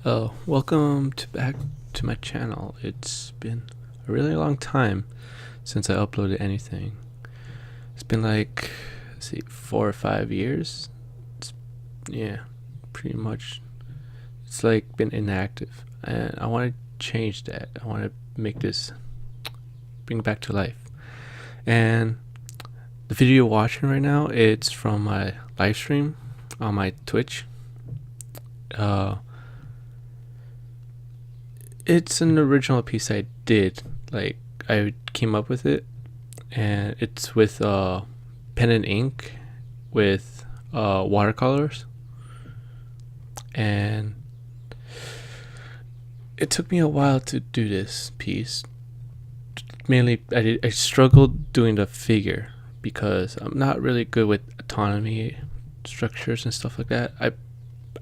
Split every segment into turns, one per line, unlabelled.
Oh, welcome back to my channel. It's been a really long time since I uploaded anything. It's been like, let's see, 4 or 5 years. It's, yeah, pretty much. It's like been inactive, and I want to change that. I want to make this bring back to life. And the video you're watching right now, it's from my live stream on my Twitch. It's an original piece I did. Like, I came up with it, and it's with pen and ink with watercolors. And it took me a while to do this piece. Mainly, I struggled doing the figure because I'm not really good with autonomy structures and stuff like that.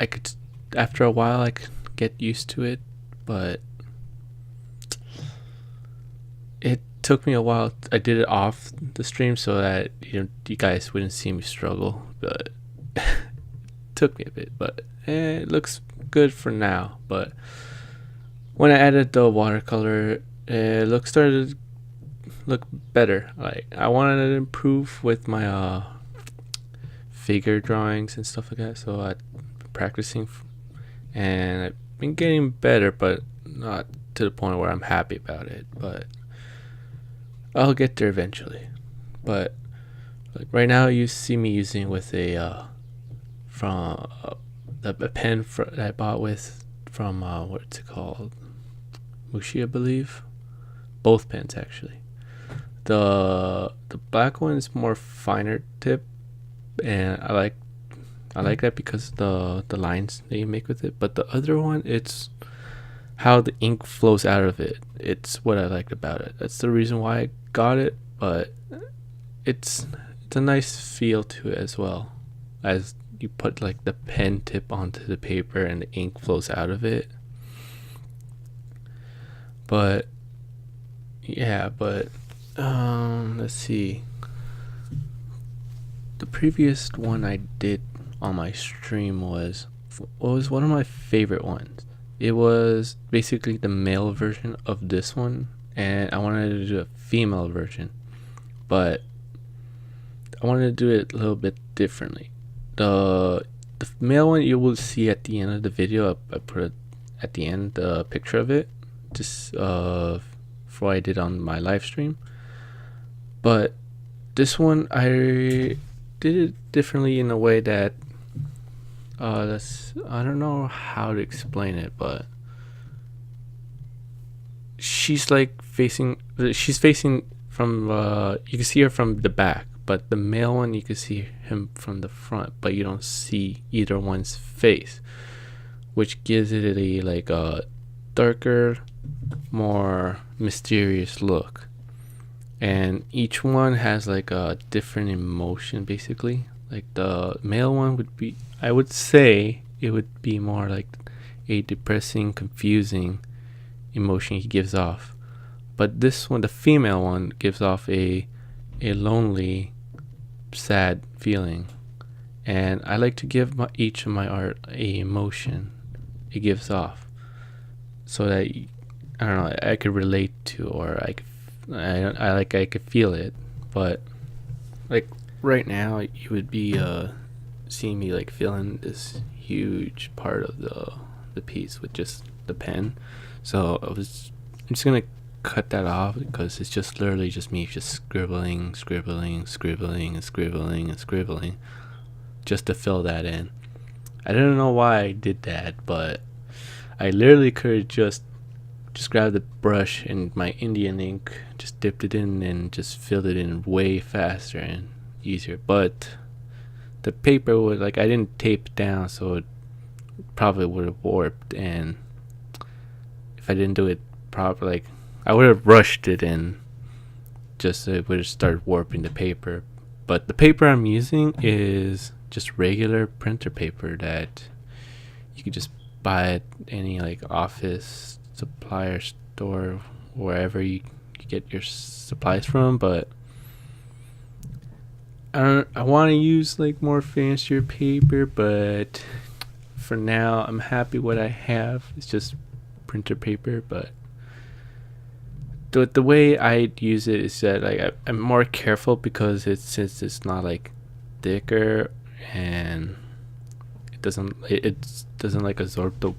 I could, after a while, I could get used to it, but it took me a while. I did it off the stream so that you guys wouldn't see me struggle, but it took me a bit. But it looks good for now. But when I added the watercolor, it started to look better. Like, I wanted to improve with my figure drawings and stuff like that. So I've been practicing, and I've been getting better, but not to the point where I'm happy about it. But I'll get there eventually. But like right now, you see me using with a pen that I bought from what's it called, Mushi, I believe. Both pens actually. The black one is more finer tip, and I like that because the lines that you make with it. But the other one, it's how the ink flows out of it. It's what I liked about it. That's the reason why I got it. But it's a nice feel to it as well, as you put like the pen tip onto the paper and the ink flows out of it. But yeah, but let's see. The previous one I did on my stream was one of my favorite ones. It was basically the male version of this one, and I wanted to do a female version, but I wanted to do it a little bit differently. The male one you will see at the end of the video. I put it at the end, the picture of it, just for what I did on my live stream. But this one I did it differently in a way that I don't know how to explain it, but she's facing from you can see her from the back, but the male one you can see him from the front, but you don't see either one's face, which gives it a darker, more mysterious look. And each one has like a different emotion, basically. Like the male one would be, I would say it would be more like a depressing, confusing emotion he gives off. But this one, the female one, gives off a lonely, sad feeling. And I like to give each of my art a emotion it gives off, so that I don't know, I could relate to, or I could feel it. But like right now, you would be seeing me like feeling this huge part of the piece with just the pen. So I'm just gonna cut that off, because it's just literally just me just scribbling just to fill that in. I don't know why I did that, but I literally could just grabbed the brush and my Indian ink, just dipped it in and just filled it in way faster and easier. But the paper would, I didn't tape it down, so it probably would have warped. And if I didn't do it properly, I would have rushed it and it would have started warping the paper. But the paper I'm using is just regular printer paper that you could just buy at any office supplier store, wherever you get your supplies from. But I want to use more fancier paper, but for now, I'm happy what I have. It's just printer paper, but the way I use it is that like I'm more careful because since it's not like thicker, and it doesn't like absorb the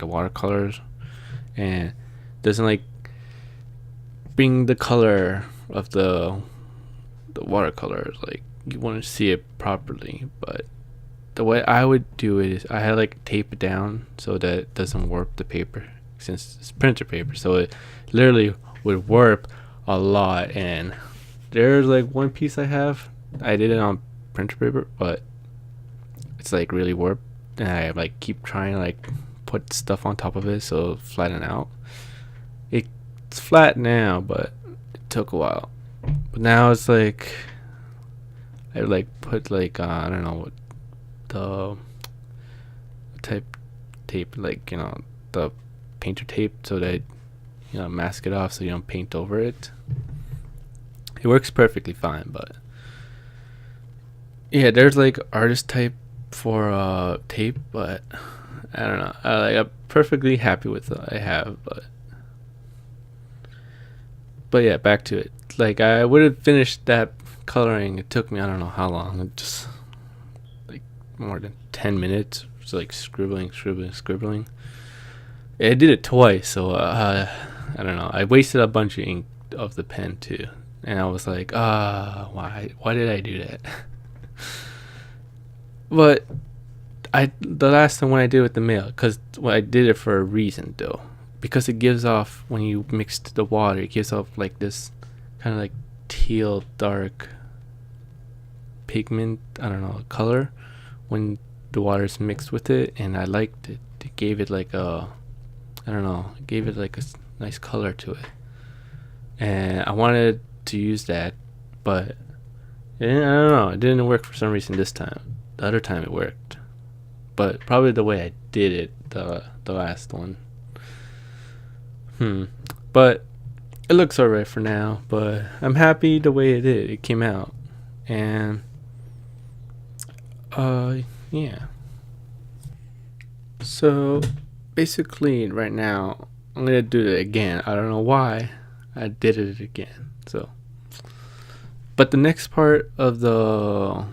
watercolors, and doesn't like bring the color of the watercolors, like you want to see it properly. But the way I would do it is I had like tape it down so that it doesn't warp the paper, since it's printer paper, so it literally would warp a lot. And there's like one piece I did it on printer paper, but it's like really warped, and I like keep trying to like put stuff on top of it so it'll flatten out. It's flat now, but it took a while. But now it's like I like put like I don't know what the type tape, like the painter tape, so that mask it off so you don't paint over it. It works perfectly fine. But yeah, there's like artist type for tape, but I don't know. I'm perfectly happy with what I have, but yeah, back to it. Like I would have finished that coloring. It took me I don't know how long. It just like more than 10 minutes. It's like scribbling. I did it twice, so I don't know. I wasted a bunch of ink of the pen too, and I was like, why did I do that? But the last time when I did it with the mail, because I did it for a reason though, because it gives off, when you mix the water, it gives off like this kind of like teal dark pigment, I don't know, color when the water is mixed with it, and I liked it. It gave it like a, I don't know, it gave it like a nice color to it, and I wanted to use that, but I don't know, it didn't work for some reason this time. The other time it worked, but probably the way I did it, the last one. But it looks alright for now, but I'm happy the way it came out. And yeah, so basically right now I'm gonna do it again. I don't know why I did it again. So, but the next part of the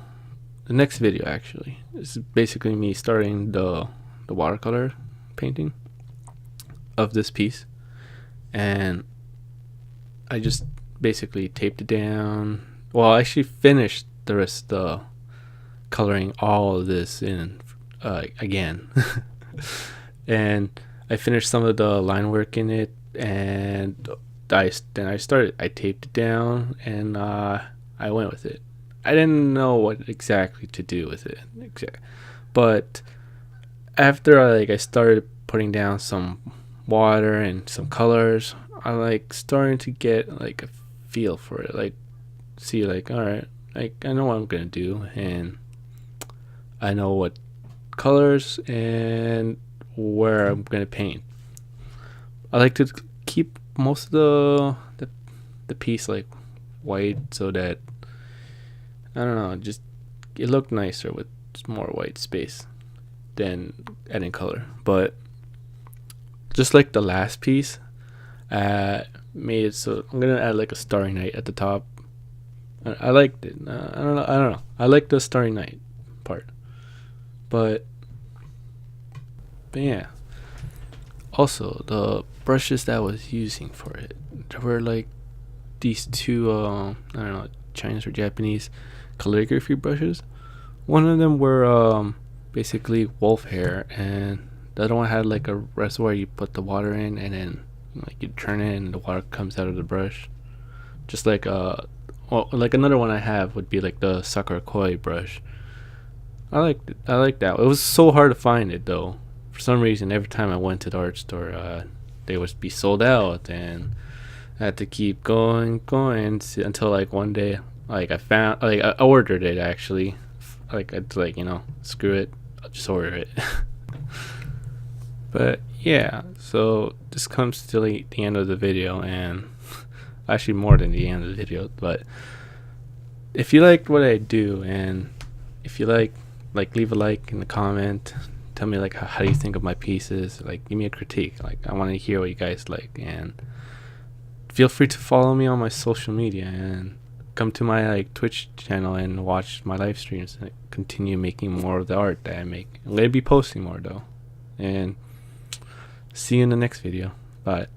next video actually is basically me starting the watercolor painting of this piece, and I just basically taped it down. Well, I actually finished the rest of the coloring all of this in again. And I finished some of the line work in it, and I taped it down, and I went with it. I didn't know what exactly to do with it, but after I started putting down some water and some colors, I like starting to get like a feel for it, like see like, all right, like I know what I'm gonna do, and I know what colors and where I'm gonna paint. I like to keep most of the piece like white, so that I don't know, just it looked nicer with more white space than adding color. But just like the last piece, made it so I'm gonna add like a starry night at the top. I liked it. I don't know. I like the starry night part, but yeah. Also, the brushes that I was using for it, there were like these two I don't know, Chinese or Japanese calligraphy brushes. One of them were basically wolf hair, and the other one had like a reservoir you put the water in, and then like you turn it and the water comes out of the brush. Just like like another one I have would be like the Sakura Koi brush. I like that. It was so hard to find it though. For some reason, every time I went to the art store, they would be sold out, and I had to keep going until like one day, like I found, like I ordered it actually. Like it's like, screw it, I'll just order it. But yeah, so this comes to the end of the video, and actually more than the end of the video. But if you liked what I do, and if you like leave a like in the comment, tell me like how do you think of my pieces. Like give me a critique. Like I want to hear what you guys like, and feel free to follow me on my social media and come to my like Twitch channel and watch my live streams and continue making more of the art that I make. I'm gonna be posting more though, and see you in the next video. Bye.